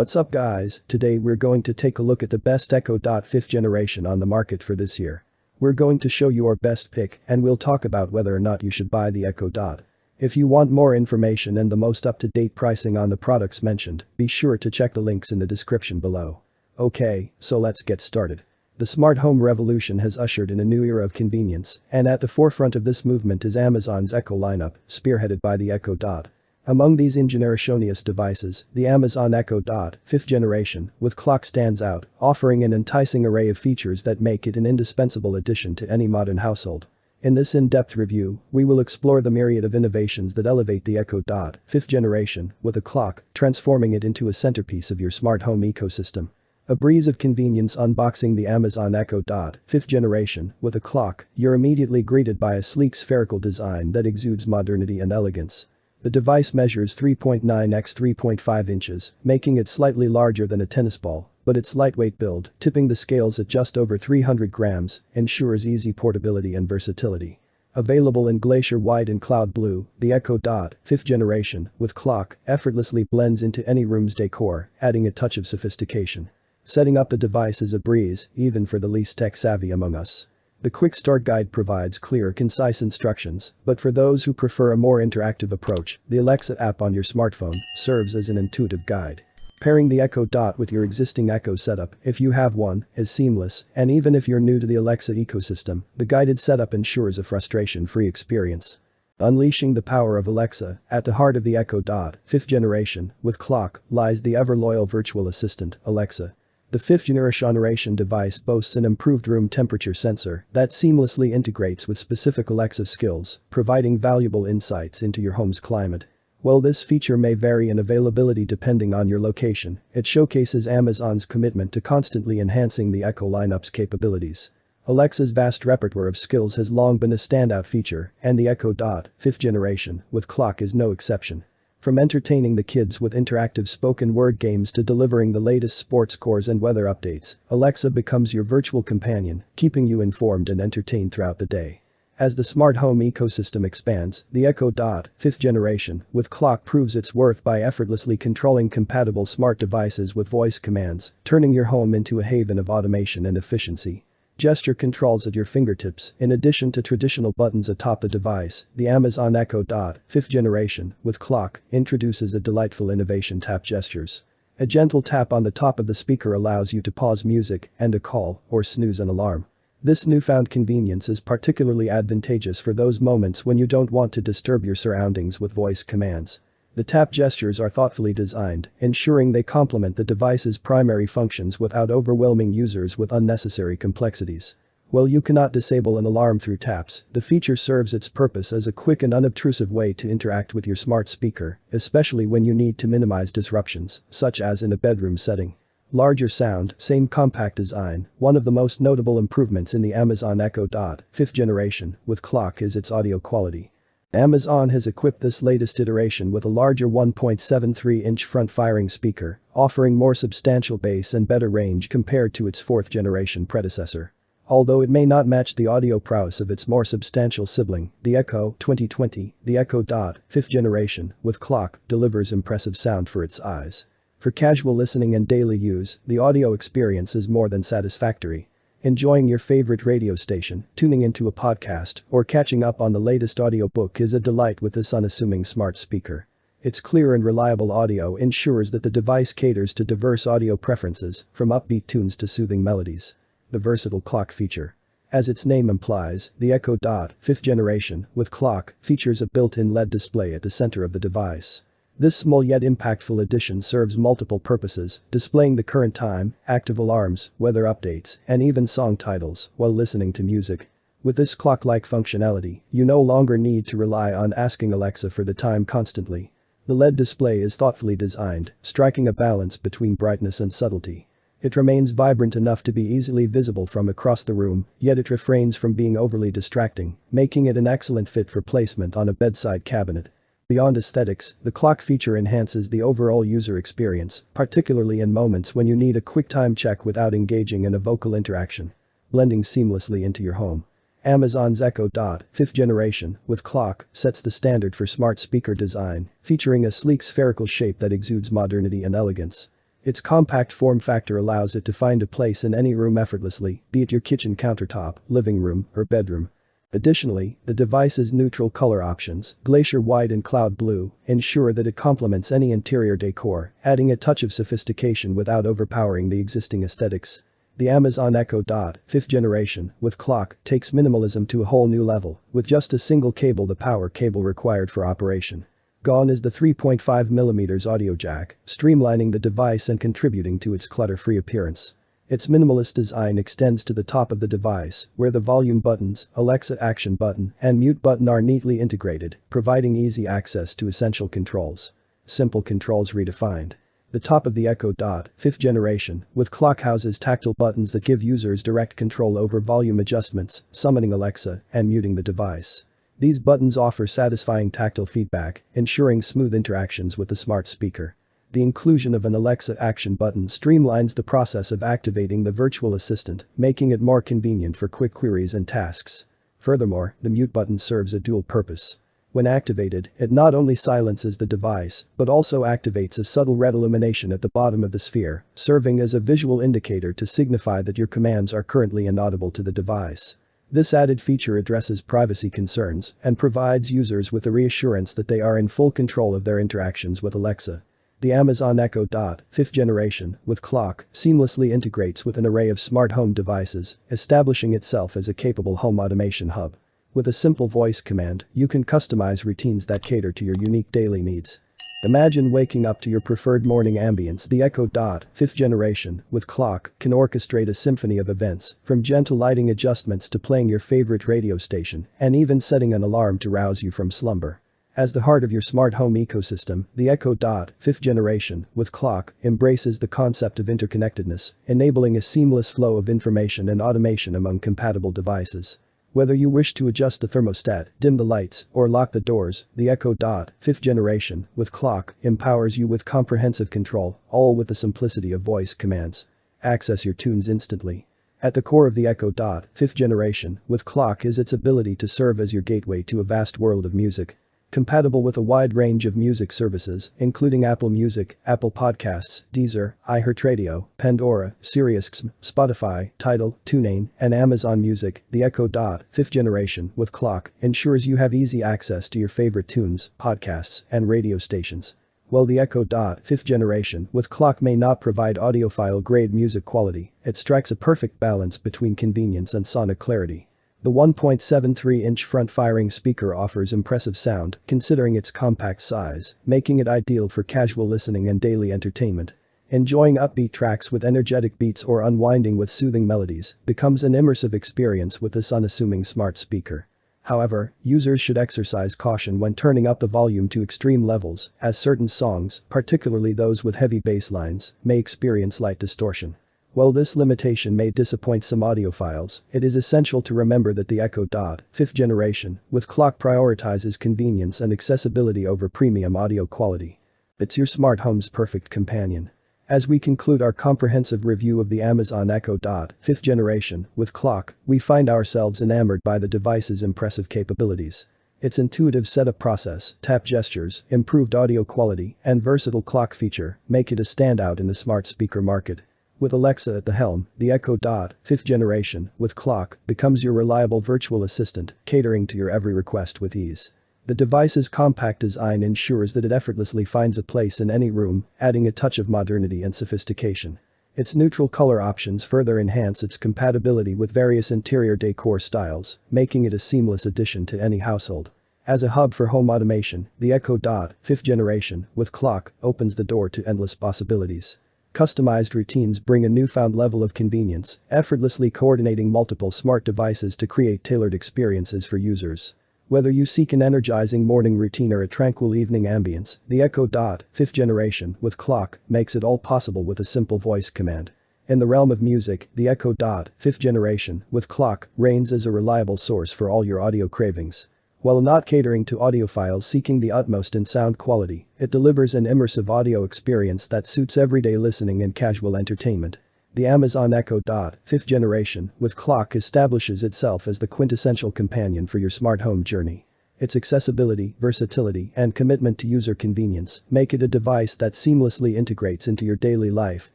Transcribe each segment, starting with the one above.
What's up guys, today we're going to take a look at the best Echo Dot 5th generation on the market for this year. We're going to show you our best pick and we'll talk about whether or not you should buy the Echo Dot. If you want more information and the most up-to-date pricing on the products mentioned, be sure to check the links in the description below. Okay, so let's get started. The smart home revolution has ushered in a new era of convenience, and at the forefront of this movement is Amazon's Echo lineup, spearheaded by the Echo Dot. Among these ingeneracious devices, the Amazon Echo Dot 5th generation with clock stands out, offering an enticing array of features that make it an indispensable addition to any modern household. In this in-depth review, we will explore the myriad of innovations that elevate the Echo Dot 5th generation with a clock, transforming it into a centerpiece of your smart home ecosystem. A breeze of convenience. Unboxing the Amazon Echo Dot 5th generation with a clock, you're immediately greeted by a sleek spherical design that exudes modernity and elegance. The device measures 3.9 x 3.5 inches, making it slightly larger than a tennis ball, but its lightweight build, tipping the scales at just over 300 grams, ensures easy portability and versatility. Available in glacier white and cloud blue, the Echo Dot 5th generation with clock effortlessly blends into any room's decor, adding a touch of sophistication. Setting up the device is a breeze, even for the least tech-savvy among us. The quick start guide provides clear, concise instructions, but for those who prefer a more interactive approach, the Alexa app on your smartphone serves as an intuitive guide. Pairing the Echo Dot with your existing Echo setup, if you have one, is seamless, and even if you're new to the Alexa ecosystem, the guided setup ensures a frustration-free experience. Unleashing the power of Alexa, at the heart of the Echo Dot 5th generation with clock lies the ever-loyal virtual assistant, Alexa. The 5th generation device boasts an improved room temperature sensor that seamlessly integrates with specific Alexa skills, providing valuable insights into your home's climate. While this feature may vary in availability depending on your location, it showcases Amazon's commitment to constantly enhancing the Echo lineup's capabilities. Alexa's vast repertoire of skills has long been a standout feature, and the Echo Dot 5th generation with clock is no exception. From entertaining the kids with interactive spoken word games to delivering the latest sports scores and weather updates, Alexa becomes your virtual companion, keeping you informed and entertained throughout the day. As the smart home ecosystem expands, the Echo Dot 5th generation with clock proves its worth by effortlessly controlling compatible smart devices with voice commands, turning your home into a haven of automation and efficiency. Gesture controls at your fingertips. In addition to traditional buttons atop the device, the Amazon Echo Dot 5th generation with clock introduces a delightful innovation: tap gestures. A gentle tap on the top of the speaker allows you to pause music, end a call, or snooze an alarm. This newfound convenience is particularly advantageous for those moments when you don't want to disturb your surroundings with voice commands. The tap gestures are thoughtfully designed, ensuring they complement the device's primary functions without overwhelming users with unnecessary complexities. While you cannot disable an alarm through taps, the feature serves its purpose as a quick and unobtrusive way to interact with your smart speaker, especially when you need to minimize disruptions, such as in a bedroom setting. Larger sound, same compact design. One of the most notable improvements in the Amazon Echo Dot 5th generation with clock is its audio quality. Amazon has equipped this latest iteration with a larger 1.73-inch front-firing speaker, offering more substantial bass and better range compared to its 4th generation predecessor. Although it may not match the audio prowess of its more substantial sibling, the Echo 2020, the Echo Dot 5th generation with clock delivers impressive sound for its size. For casual listening and daily use, the audio experience is more than satisfactory. Enjoying your favorite radio station, tuning into a podcast, or catching up on the latest audiobook is a delight with this unassuming smart speaker. Its clear and reliable audio ensures that the device caters to diverse audio preferences, from upbeat tunes to soothing melodies. The versatile clock feature. As its name implies, the Echo Dot 5th generation with clock features a built-in LED display at the center of the device. This small yet impactful addition serves multiple purposes, displaying the current time, active alarms, weather updates, and even song titles while listening to music. With this clock-like functionality, you no longer need to rely on asking Alexa for the time constantly. The LED display is thoughtfully designed, striking a balance between brightness and subtlety. It remains vibrant enough to be easily visible from across the room, yet it refrains from being overly distracting, making it an excellent fit for placement on a bedside cabinet. Beyond aesthetics, the clock feature enhances the overall user experience, particularly in moments when you need a quick time check without engaging in a vocal interaction. Blending seamlessly into your home. Amazon's Echo Dot 5th generation with clock sets the standard for smart speaker design, featuring a sleek spherical shape that exudes modernity and elegance. Its compact form factor allows it to find a place in any room effortlessly, be it your kitchen countertop, living room, or bedroom. Additionally, the device's neutral color options, glacier white and cloud blue, ensure that it complements any interior decor, adding a touch of sophistication without overpowering the existing aesthetics. The Amazon Echo Dot, 5th generation, with clock, takes minimalism to a whole new level, with just a single cable, the power cable required for operation. Gone is the 3.5mm audio jack, streamlining the device and contributing to its clutter-free appearance. Its minimalist design extends to the top of the device, where the volume buttons, Alexa action button, and mute button are neatly integrated, providing easy access to essential controls. Simple controls redefined. The top of the Echo Dot, 5th generation, with clock houses tactile buttons that give users direct control over volume adjustments, summoning Alexa, and muting the device. These buttons offer satisfying tactile feedback, ensuring smooth interactions with the smart speaker. The inclusion of an Alexa action button streamlines the process of activating the virtual assistant, making it more convenient for quick queries and tasks. Furthermore, the mute button serves a dual purpose. When activated, it not only silences the device, but also activates a subtle red illumination at the bottom of the sphere, serving as a visual indicator to signify that your commands are currently inaudible to the device. This added feature addresses privacy concerns and provides users with a reassurance that they are in full control of their interactions with Alexa. The Amazon Echo Dot, 5th generation, with clock, seamlessly integrates with an array of smart home devices, establishing itself as a capable home automation hub. With a simple voice command, you can customize routines that cater to your unique daily needs. Imagine waking up to your preferred morning ambience. The Echo Dot, 5th generation, with clock, can orchestrate a symphony of events, from gentle lighting adjustments to playing your favorite radio station, and even setting an alarm to rouse you from slumber. As the heart of your smart home ecosystem, the Echo Dot, 5th generation, with clock, embraces the concept of interconnectedness, enabling a seamless flow of information and automation among compatible devices. Whether you wish to adjust the thermostat, dim the lights, or lock the doors, the Echo Dot, 5th generation, with clock, empowers you with comprehensive control, all with the simplicity of voice commands. Access your tunes instantly. At the core of the Echo Dot, 5th generation, with clock is its ability to serve as your gateway to a vast world of music. Compatible with a wide range of music services, including Apple Music, Apple Podcasts, Deezer, iHeartRadio, Pandora, SiriusXM, Spotify, Tidal, TuneIn, and Amazon Music, the Echo Dot, 5th generation, with clock, ensures you have easy access to your favorite tunes, podcasts, and radio stations. While the Echo Dot, 5th generation, with clock may not provide audiophile-grade music quality, it strikes a perfect balance between convenience and sonic clarity. The 1.73-inch front-firing speaker offers impressive sound, considering its compact size, making it ideal for casual listening and daily entertainment. Enjoying upbeat tracks with energetic beats or unwinding with soothing melodies becomes an immersive experience with this unassuming smart speaker. However, users should exercise caution when turning up the volume to extreme levels, as certain songs, particularly those with heavy bass lines, may experience light distortion. While this limitation may disappoint some audiophiles, it is essential to remember that the Echo Dot, 5th generation, with clock prioritizes convenience and accessibility over premium audio quality. It's your smart home's perfect companion. As we conclude our comprehensive review of the Amazon Echo Dot, 5th generation, with clock, we find ourselves enamored by the device's impressive capabilities. Its intuitive setup process, tap gestures, improved audio quality, and versatile clock feature make it a standout in the smart speaker market. With Alexa at the helm, the Echo Dot, 5th generation, with clock, becomes your reliable virtual assistant, catering to your every request with ease. The device's compact design ensures that it effortlessly finds a place in any room, adding a touch of modernity and sophistication. Its neutral color options further enhance its compatibility with various interior decor styles, making it a seamless addition to any household. As a hub for home automation, the Echo Dot, 5th generation, with clock, opens the door to endless possibilities. Customized routines bring a newfound level of convenience, effortlessly coordinating multiple smart devices to create tailored experiences for users. Whether you seek an energizing morning routine or a tranquil evening ambience, the Echo Dot, 5th generation, with clock, makes it all possible with a simple voice command. In the realm of music, the Echo Dot, 5th generation, with clock, reigns as a reliable source for all your audio cravings. While not catering to audiophiles seeking the utmost in sound quality, it delivers an immersive audio experience that suits everyday listening and casual entertainment. The Amazon Echo Dot, 5th generation, with clock establishes itself as the quintessential companion for your smart home journey. Its accessibility, versatility, and commitment to user convenience make it a device that seamlessly integrates into your daily life,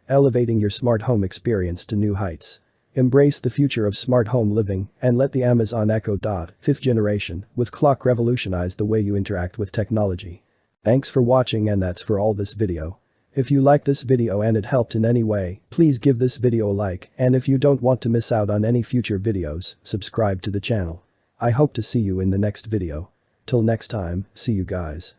elevating your smart home experience to new heights. Embrace the future of smart home living and let the Amazon Echo Dot 5th generation with clock revolutionize the way you interact with technology. Thanks for watching, and that's for all this video. If you like this video and it helped in any way, please give this video a like, and if you don't want to miss out on any future videos, subscribe to the channel. I hope to see you in the next video. Till next time, see you guys.